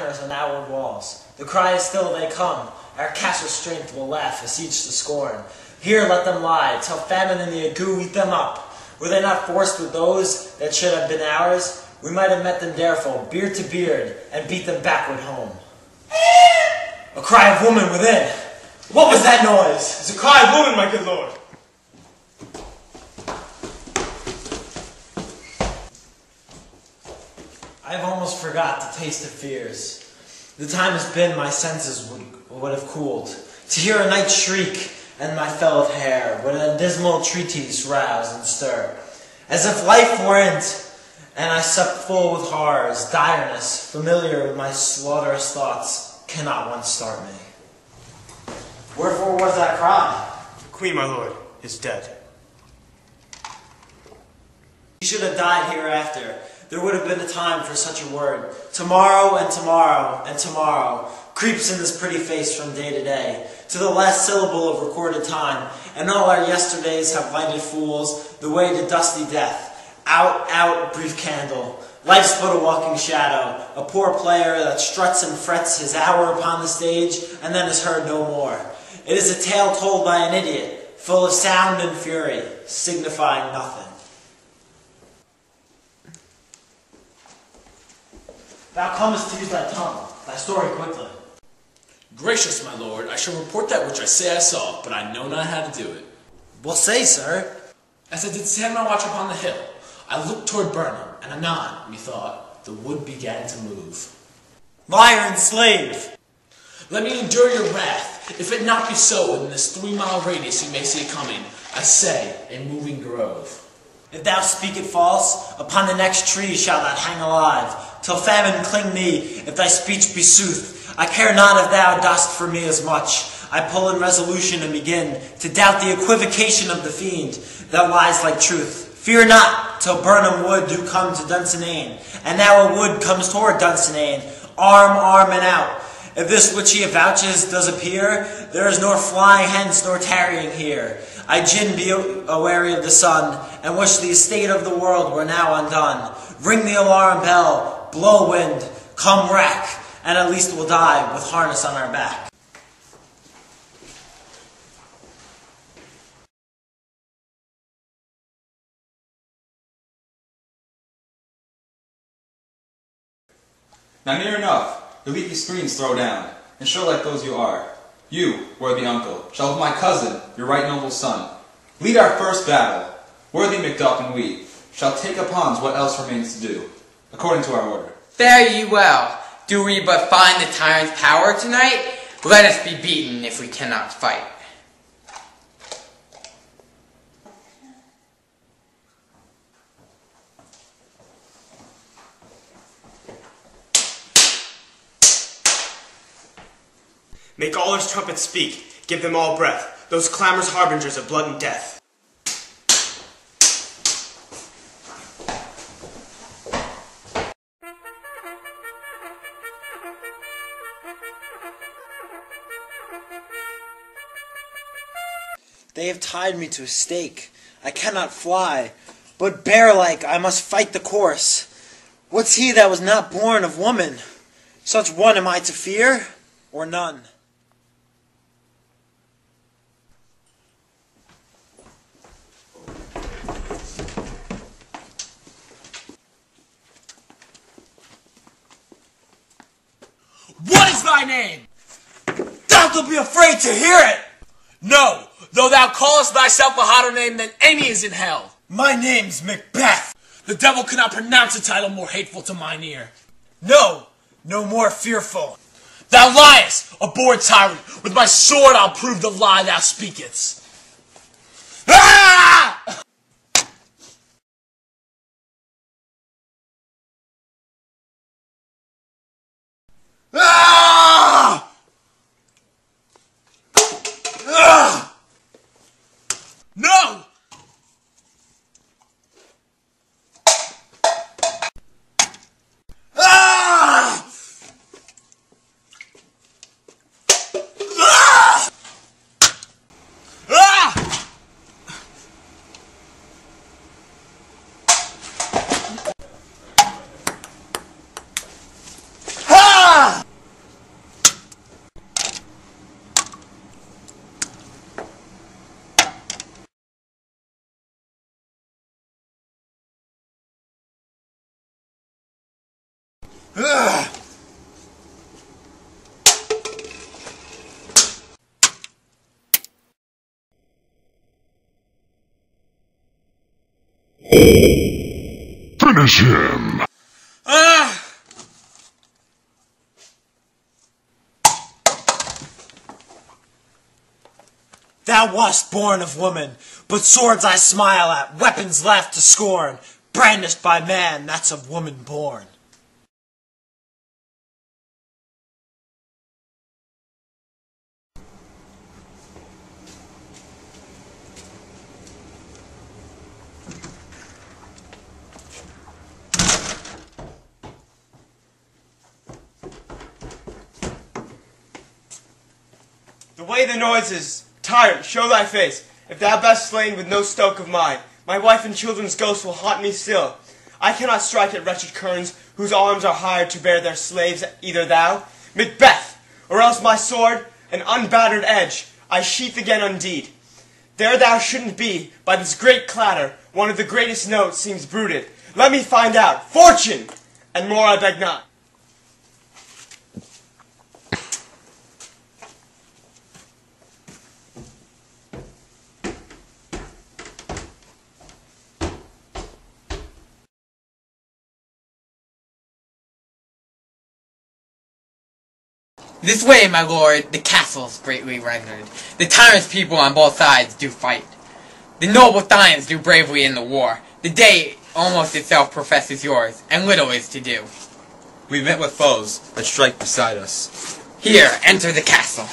hammers on outward walls. The cry is still they come. Our castle strength will laugh as each to scorn. Here let them lie, till famine and the ague eat them up. Were they not forced with those that should have been ours? We might have met them dareful, beard to beard, and beat them backward home. A cry of woman within. What was that noise? It's a cry of woman, my good lord. I have almost forgot the taste of fears. The time has been my senses would have cooled. To hear a night shriek and my fell of hair, when a dismal treatise rouse and stir. As if life were in't, and I supped full with horrors, direness, familiar with my slaughterous thoughts, cannot one start me. Wherefore was that cry? The queen, my lord, is dead. She should have died hereafter. There would have been a time for such a word. Tomorrow and tomorrow and tomorrow creeps in this pretty face from day to day, to the last syllable of recorded time, and all our yesterdays have lighted fools the way to dusty death. Out, out, brief candle. Life's but a walking shadow, a poor player that struts and frets his hour upon the stage, and then is heard no more. It is a tale told by an idiot, full of sound and fury, signifying nothing. Thou comest to use thy tongue, thy story quickly. Gracious, my lord, I shall report that which I say I saw, but I know not how to do it. Well, say, sir. As I did stand my watch upon the hill, I looked toward Burnham, and anon, methought, the wood began to move. Liar and slave! Let me endure your wrath. If it not be so, within this 3-mile radius you may see it coming, I say, a moving grove. If thou speak it false, upon the next tree shalt thou hang alive, till famine cling thee, if thy speech be sooth. I care not if thou dost for me as much. I pull in resolution and begin to doubt the equivocation of the fiend, that lies like truth. Fear not, till Burnham Wood do come to Dunsinane, and now a wood comes toward Dunsinane, arm, and out. If this which he avouches does appear, there is nor flying hence nor tarrying here. I gin be awary of the sun, and wish the estate of the world were now undone. Ring the alarm bell, blow wind, come wrack, and at least we'll die with harness on our back. Now near enough, your leafy screens throw down, and sure like those you are. You, worthy uncle, shall with my cousin, your right noble son, lead our first battle. Worthy Macduff and we shall take upon what else remains to do, according to our order. Fare ye well. Do we but find the tyrant's power tonight? Let us be beaten if we cannot fight. Make all his trumpets speak, give them all breath, those clamors harbingers of blood and death. They have tied me to a stake. I cannot fly, but bear-like I must fight the course. What's he that was not born of woman? Such one am I to fear, or none? What is thy name? Thou wilt be afraid to hear it! No, though thou callest thyself a hotter name than any is in hell. My name's Macbeth. The devil cannot pronounce a title more hateful to mine ear. No, no more fearful. Thou liest, abhorred tyrant. With my sword I'll prove the lie thou speakest. Ah! Ah! Ah! No! Ah! Ah! Ugh. Finish him! Ah! Thou wast born of woman, but swords I smile at, weapons laugh to scorn, brandished by man that's of woman born. The way the noise is, tyrant, show thy face. If thou best slain with no stroke of mine, my wife and children's ghosts will haunt me still. I cannot strike at wretched kerns, whose arms are hired to bear their slaves, either thou, Macbeth, or else my sword, an unbattered edge, I sheath again undeed. There thou shouldn't be, by this great clatter, one of the greatest notes seems brooded. Let me find out, fortune, and more I beg not. This way, my lord, the castle's greatly rendered. The tyrant's people on both sides do fight. The noble Thayans do bravely in the war. The day almost itself professes yours, and little is to do. We met with foes that strike beside us. Here, enter the castle.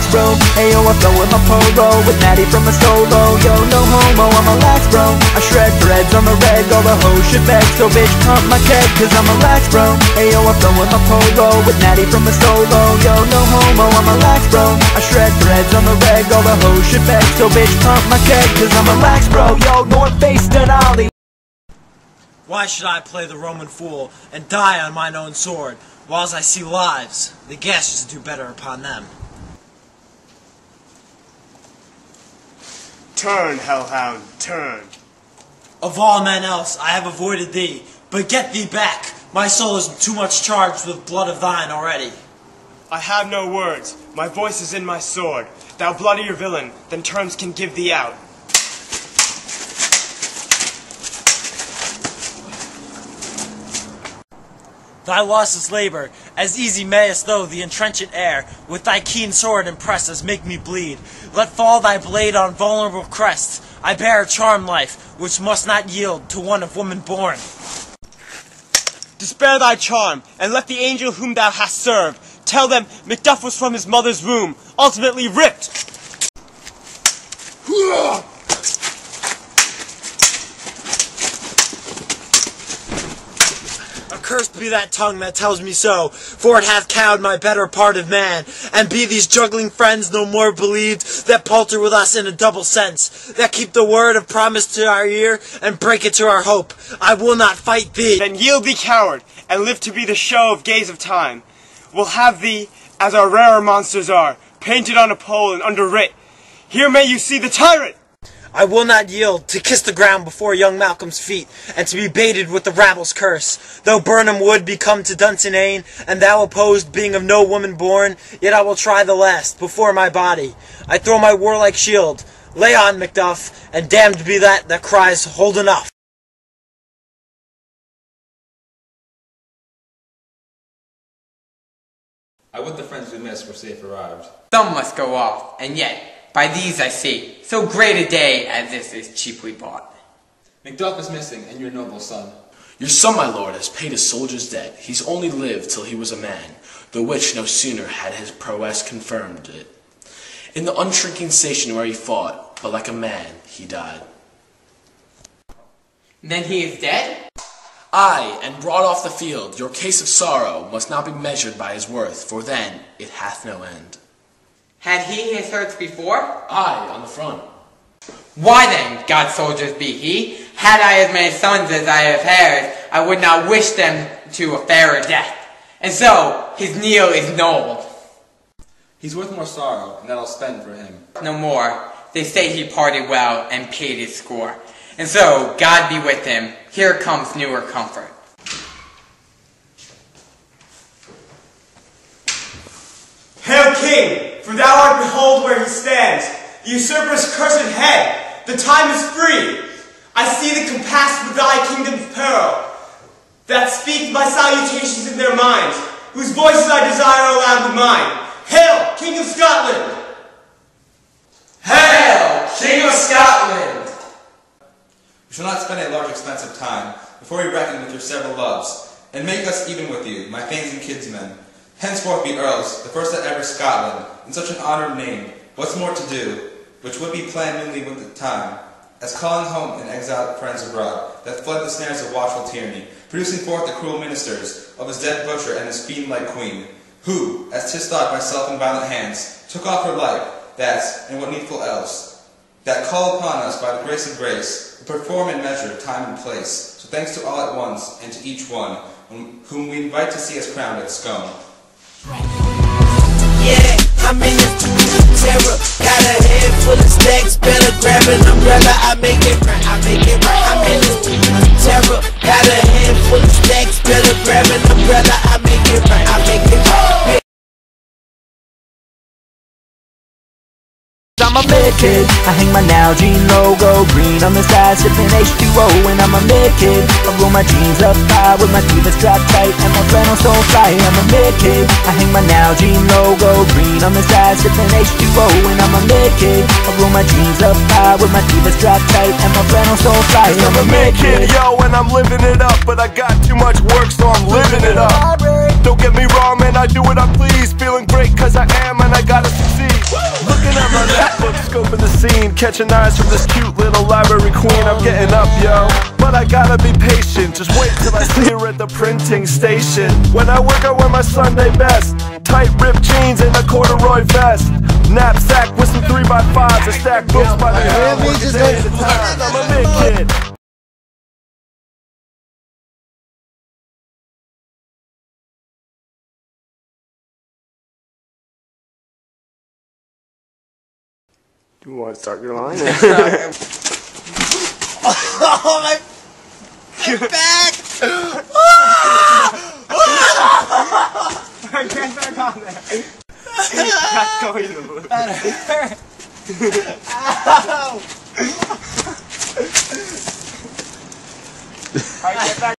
Bro, ayo, I flow with my polo with Natty from a solo. Yo, no homo, I'm a lax bro. I shred threads on the reg, all the hoes shit beg. So bitch, pump my keg, cause I'm a lax bro. Ayo, I flow with my polo with Natty from a solo. Yo, no homo, I'm a lax bro. I shred threads on the reg, all the hoes shit beg. So bitch, pump my keg, cause I'm a lax bro. Yo, North Face Denali. Why should I play the Roman fool and die on mine own sword, whiles I see lives, the guests do better upon them? Turn, hellhound, turn. Of all men else I have avoided thee, but get thee back. My soul is too much charged with blood of thine already. I have no words. My voice is in my sword. Thou bloodier villain, than terms can give thee out. Thy loss is labor, as easy mayest thou the entrenchant air, with thy keen sword impress as make me bleed. Let fall thy blade on vulnerable crests. I bear a charmed life, which must not yield to one of woman born. Despair thy charm, and let the angel whom thou hast served tell them Macduff was from his mother's womb, ultimately ripped. Accursed be that tongue that tells me so, for it hath cowed my better part of man. And be these juggling friends no more believed, that palter with us in a double sense, that keep the word of promise to our ear, and break it to our hope. I will not fight thee. Then yield thee, coward, and live to be the show of gaze of time. We'll have thee, as our rarer monsters are, painted on a pole and underwrit. Here may you see the tyrant! I will not yield to kiss the ground before young Malcolm's feet, and to be baited with the rabble's curse. Though Burnham wood be come to Dunsinane, and thou opposed being of no woman born, yet I will try the last, before my body. I throw my warlike shield. Lay on, Macduff, and damned be that cries, hold enough. I would the friends we missed were safe arrived. Some must go off, and yet, by these I see, so great a day as this is cheaply bought. Macduff is missing, and your noble son. Your son, my lord, has paid his soldier's debt. He's only lived till he was a man, the which no sooner had his prowess confirmed it. In the unshrinking station where he fought, but like a man he died. Then he is dead? Aye, and brought off the field, your case of sorrow must not be measured by his worth, for then it hath no end. Had he his hurts before? Aye, on the front. Why then, God's soldiers be he, had I as many sons as I have heirs, I would not wish them to a fairer death. And so, his kneel is noble. He's worth more sorrow, and that I'll spend for him. No more. They say he parted well and paid his score. And so, God be with him. Here comes newer comfort. Hail King, for thou art behold where he stands, the usurper's cursed head. The time is free. I see the compassed with thy kingdom's peril, that speak my salutations in their minds, whose voices I desire aloud to mine. Hail, King of Scotland! Hail, King of Scotland! We shall not spend a large expense of time before we reckon with your several loves, and make us even with you, my thanes and kinsmen. Henceforth be earls, the first that ever Scotland, in such an honoured name. What's more to do, which would be planned newly with the time, as calling home and exiled friends abroad, that fled the snares of watchful tyranny, producing forth the cruel ministers of his dead butcher and his fiend-like queen, who, as 'tis thought by self and violent hands, took off her life, that, and what needful else, that call upon us by the grace of grace, to perform and measure time and place. So thanks to all at once, and to each one, whom we invite to see us crowned at Scone. Yeah, I'm in this terror. Got a head full of stacks, better grab an umbrella. I make it right, I make it right. I'm in this terror. Got a head full of stacks, better grab an umbrella. I make it right, I make it right. I'm a mid-kid, I hang my Nalgene logo green on the side, sipping H2O, and I'm a mid-kid. I roll my jeans up high with my Divas drop tight and my flannel so fly. I'm a mid-kid, I hang my Nalgene logo green on the side, sipping H2O, and I'm a mid-kid. I roll my jeans up high with my Divas drop tight and my flannel so fly. I'm a mid-kid, yo, and I'm living it up, but I got too much work, so I'm living it up. Don't get me wrong, man, I do what I please, feeling great cause I am and I gotta succeed. Looking at my notebook, scoping the scene, catching eyes from this cute little library queen. I'm getting up, yo, but I gotta be patient. Just wait till I see her at the printing station. When I work, I wear my Sunday best, tight ripped jeans and a corduroy vest, knapsack with some 3x5s, a stack books by the hand. I'm a mid-kid. Do you want to start your line? Oh, my back! I can't back on there. That's going in the mood. Ow! Alright, get back.